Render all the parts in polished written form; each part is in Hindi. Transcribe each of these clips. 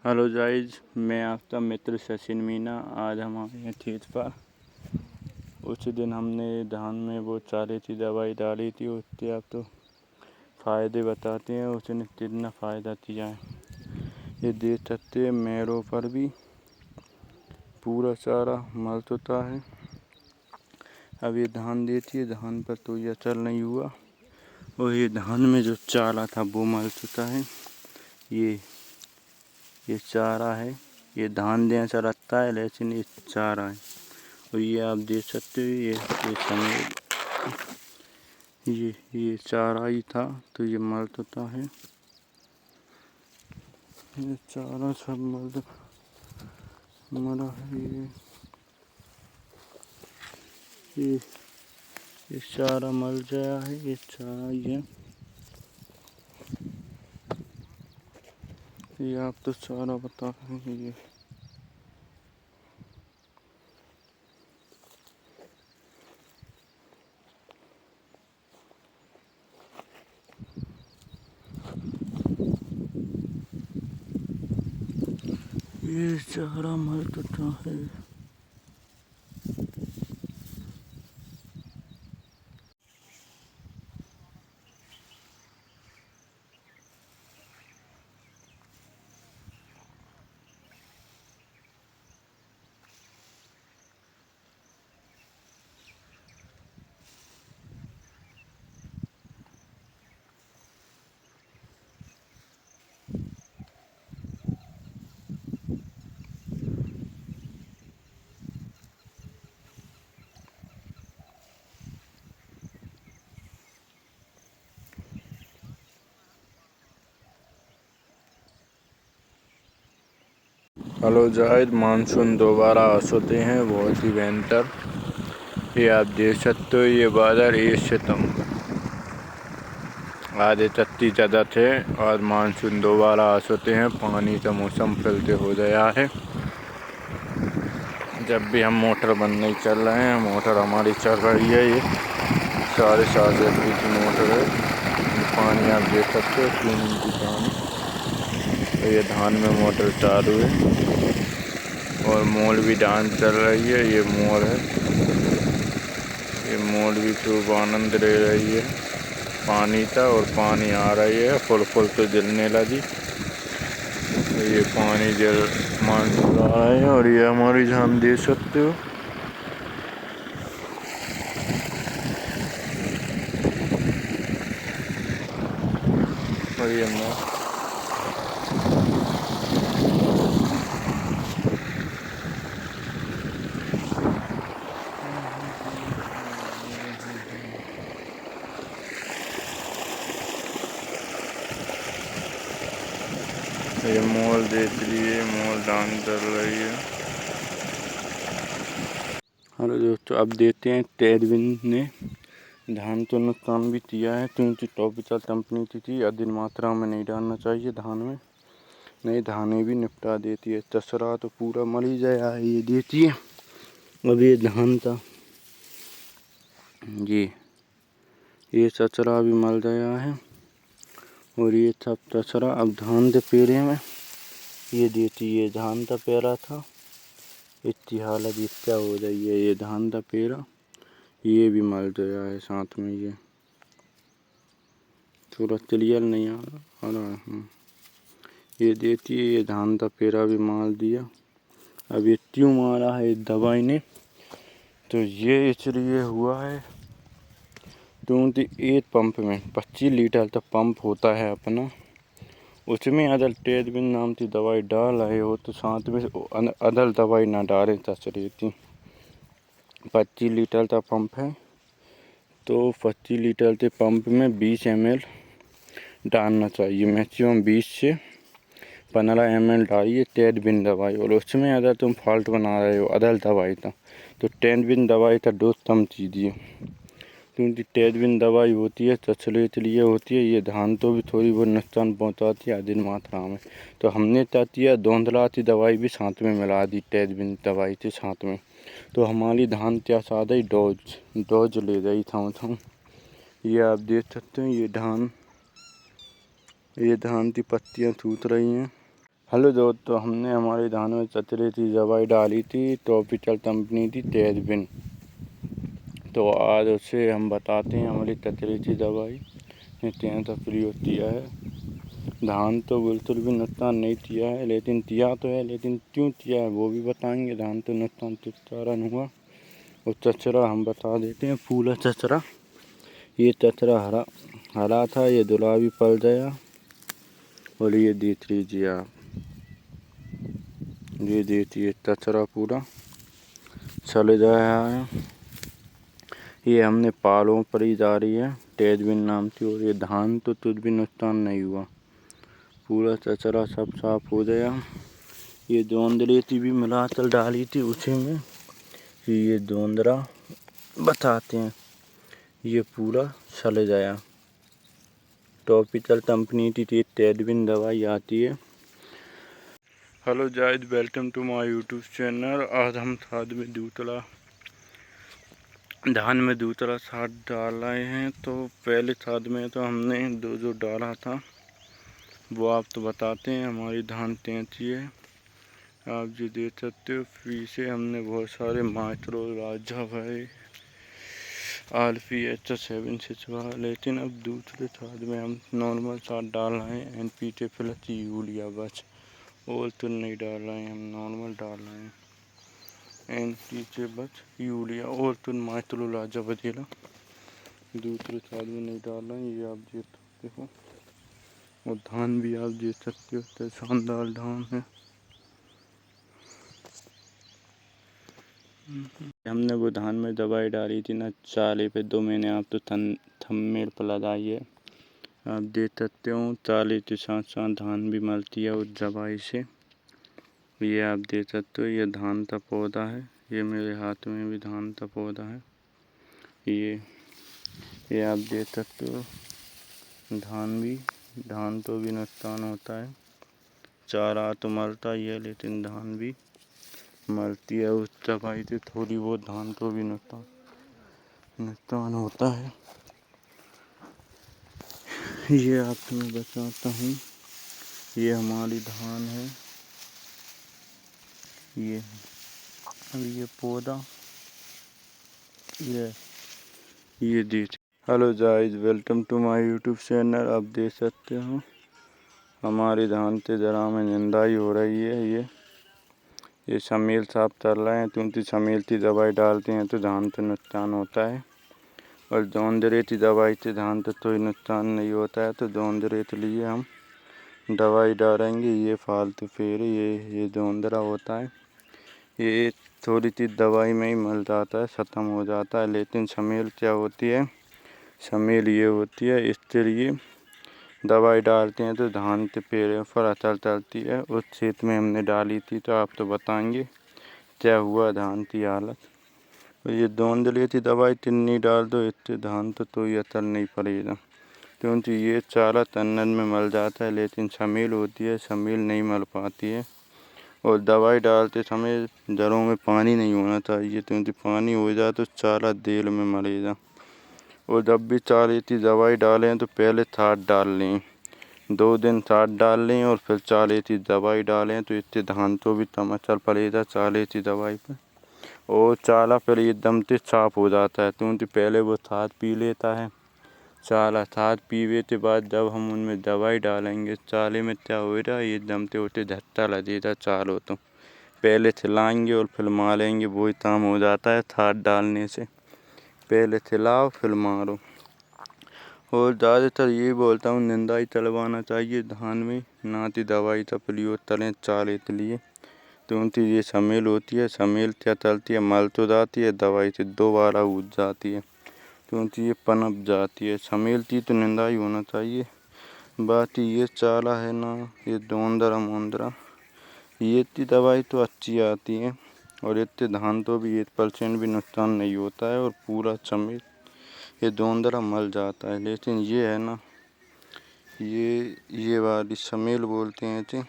हेलो गाइस, मैं आपका मित्र सचिन मीना। आज हम आए हैं खेत पर। उस दिन हमने धान में वो चारे की दवाई डाली थी, उसके आप तो फ़ायदे बताते हैं उसने कितना फ़ायदा किया है। ये देख सकते हैं मेरों पर भी पूरा चारा मर चुका है। अब ये धान देखिए, धान पर तो ये असर नहीं हुआ और ये धान में जो चारा था वो मर चुका है। ये चारा है, ये धान जैसा लगता है लेकिन ये चारा है। और ये आप देख सकते हो, ये समय ये चारा ही था तो ये मर चुका है। ये चारा सब मरा है। ये चारा मर गया है, ये चारा ही है। ये आप तो चारा बता रहे हैं। ये चारा मर चुका है। हेलो जायद, मानसून दोबारा आ चुके हैं, बहुत ही भयंकर। ये आप देख सकते हो, ये बादल 1 सितंबर आधे तत्ती ज़्यादा थे और मानसून दोबारा आ चुके हैं। पानी का मौसम फिरते हो गया है। जब भी हम मोटर बंद नहीं चल रहे हैं, मोटर हमारी चल रही है। ये 7.5 एचपी की मोटर है। पानी आप देख सकते हो, 3 इंची पानी। तो ये धान में मोटर चालू है और मोल भी धान चल रही है। ये मोर है, ये मोर भी खूब आनंद ले रही है पानी का। और पानी आ रही है, फुल तो जलने लगी। तो ये पानी जल मानसून आ रहा है और ये हमारी धान देख सकते हो। और ये मोल देख लिए, मोल धान चल रही है। हेलो दोस्तों, अब देखते हैं तेजविन ने धान तो नुकसान भी किया है, क्योंकि टॉपिकल कंपनी की थी। अधिक मात्रा में नहीं डालना चाहिए धान में, नहीं धाने भी निपटा देती है। तसरा तो पूरा मर ही गया है, ये देखिए। अब ये धान था, ये चचरा भी मर गया है और ये सब तसरा अब धान के पेड़े में। ये देखिए, ये धान का पेड़ा था, इतनी हालत इसका हो गई है। ये धान का पेड़ा ये भी मर गया है साथ में। ये थोड़ा क्लियर नहीं आ रहा। ये देखिए, ये धान का पेड़ा भी मार दिया। अब ये क्यों मारा है दवाई ने, तो ये इसलिए हुआ है क्योंकि एक पंप में 25 लीटर तक पंप होता है अपना, उसमें अदल तेजबिन नाम की दवाई डाल रहे हो तो साथ में अदल दवाई ना डालें तसरी थी। 25 लीटर का पंप है तो 25 लीटर के पंप में 20 ml डालना चाहिए। मैक्सिमम 20 से 15 ml डालिए तेजबिन दवाई। और उसमें अगर तुम फॉल्ट बना रहे हो अदल दवाई का, तो तेजबिन दवाई का डोज कम कीजिए, क्योंकि तेजबिन दवाई होती है चचले के लिए होती है। ये धान तो भी थोड़ी बहुत नुकसान पहुंचाती है अधिक मात्रा में। तो हमने क्या किया, धोंधला की दवाई भी साथ में मिला दी तेजबिन दवाई के साथ में। तो हमारी धान क्या सादा ही डोज ले गई था। ये आप देख सकते हैं, ये धान की पत्तियाँ टूट रही हैं। हेलो दोस्तों, हमने हमारे धान में चतरे की दवाई डाली थी, ट्रॉपिकल कंपनी की तेजबिन। तो आज उससे हम बताते हैं हमारी चतरे की दवाई ने कैसा प्रयोग किया है। धान तो बिल्कुल भी नुकसान नहीं किया है, लेकिन किया तो है, लेकिन क्यों किया है वो भी बताएंगे। धान तो नुकसान किस कारण हुआ और चचरा हम बता देते हैं। फूला चचरा, ये चचरा हरा था, ये गुलाबी पड़ गया। और ये देख लीजिए आप, ये देखिए चचरा पूरा चले गया है। ये हमने पालों पर ही जा रही है तेजबिन नाम की। और ये धान तो कुछ भी नुकसान नहीं हुआ, पूरा चचरा सब साफ हो गया। ये जोंदरेती भी मिलाकर डाली थी उसी में, ये जोंदरा बताते हैं, ये पूरा चले गया। ट्रॉपिकल कंपनी की तेजबिन दवाई आती है। Hello Zaid, welcome to my YouTube channel. आज हम खाद में धान में दूसरा खाद डाल रहे हैं। तो पहले खाद में तो हमने जो डाला था वो आप तो बताते हैं। हमारी धान तैंती है, आप जो देख सकते हो। पीछे हमने बहुत सारे माइक्रो राजा भाई RPH 765, लेकिन अब दूसरे खाद में हम नॉर्मल खाद डाल रहे हैं। NPK प्लस यूरिया बस, और तो नहीं डाल रहे हैं, हम नॉर्मल डाल रहे हैं। NPK बस यूरिया और तो माइक्रो राजा वगैरह दूसरे खाद में नहीं डाल रहे हैं। ये आप देख सकते हो। और धान भी आप देख सकते हो, तो शानदार धान है। हमने वो धान में दवाई डाली थी ना चाले पे, 2 महीने आप तो थंबनेल पर लगाई है, आप देख सकते हो। चाले के साथ साथ धान भी मरती है उस दवाई से। ये आप देख सकते हो, ये धान का पौधा है। ये मेरे हाथ में भी धान का पौधा है। ये आप देख सकते हो, धान तो भी नुकसान होता है। चारा तो मरता ही है, लेकिन धान भी मरती है उस दवाई से। थोड़ी बहुत धान को भी नुकसान होता है। ये आपको मैं बताता हूँ, ये हमारी धान है। ये पौधा, ये देख। Hello guys, welcome to my YouTube channel. आप देख सकते हो हमारी धान से जरा में निंदाई हो रही है। ये शमील साफ चल रहे हैं, क्योंकि शमील की दवाई डालते हैं तो धान तो नुकसान होता है। और जोंदरे की दवाई से धान तो कोई नुकसान नहीं होता है। तो जोंदरे के लिए हम दवाई डालेंगे। ये फालतू पेड़, ये जोंदरा होता है, ये थोड़ी सी दवाई में ही मर जाता है, ख़त्म हो जाता है। लेकिन शमील क्या होती है, शमील ये होती है, इसके लिए दवाई डालते हैं तो धान के पेड़ों पर असर चलती है। उस खेत में हमने डाली थी, तो आप तो बताएंगे क्या हुआ धान की हालत। तो ये जोंदरे की दवाई कितनी डाल दो, इससे धान तो कोई असर नहीं पड़ेगा, क्योंकि ये चारा तन्नन में मर जाता है। लेकिन शमील होती है, शमील नहीं मर पाती है। और दवाई डालते समय जड़ों में पानी नहीं होना चाहिए, क्योंकि पानी हो जाए तो चारा देर में मरेगा। और जब भी चारे की दवाई डालें तो पहले खाद डाल लें, 2 दिन खाद डाल लें और फिर चारे की दवाई डालें, तो इससे धान को भी कम असर पड़ेगा चारे की दवाई पर। और चारा फिर एकदम से साफ हो जाता है, क्योंकि पहले वो खाद पी लेता है। चारा खाद पीने के बाद जब हम उनमें दवाई डालेंगे, चारे में क्या होगा, एकदम से उसे झट्टा लगेगा। चारों तो पहले खिलाएंगे और फिर मारेंगे, वही काम हो जाता है खाद डालने से। पहले खिलाओ फिर मारो। और ज़्यादातर ये बोलता हूँ, निंदाई चलवाना चाहिए धान में, ना कि दवाई का प्रयोग करें चारे के लिए। क्योंकि ये शमील होती है, शमील क्या चलती है, मर तो जाती है, दवाई से दोबारा उग जाती है, क्योंकि ये पनप जाती है। शमील की तो निंदाई होना चाहिए। बाकी ये चारा है ना, ये जोंदरा ये की दवाई तो अच्छी आती है, और इससे धान तो भी 1% भी नुकसान नहीं होता है। और पूरा शमील ये जोंदरा मर जाता है। लेकिन ये है ना, ये वाली शमील बोलते हैं थे,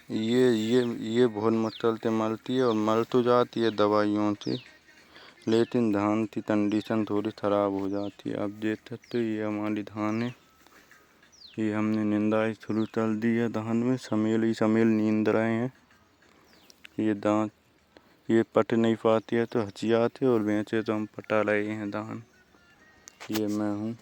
ये बहुत मुश्किल से मरती है और मर तो जाती है दवाइयों से, लेकिन धान की कंडीशन थोड़ी ख़राब हो जाती है। आप देख सकते हो, ये हमारी धान है। ये हमने निंदाई शुरू कर दी है धान में। समेल ही समेल नींद रहे हैं। ये दांत ये पट नहीं पाती है तो हचियाते और बेचे तो हम पटा रहे हैं धान। ये मैं हूँ।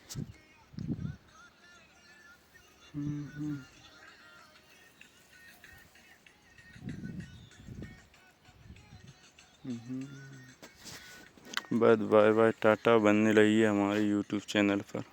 बस बाय बाय टाटा बनने लगी है हमारे YouTube चैनल पर।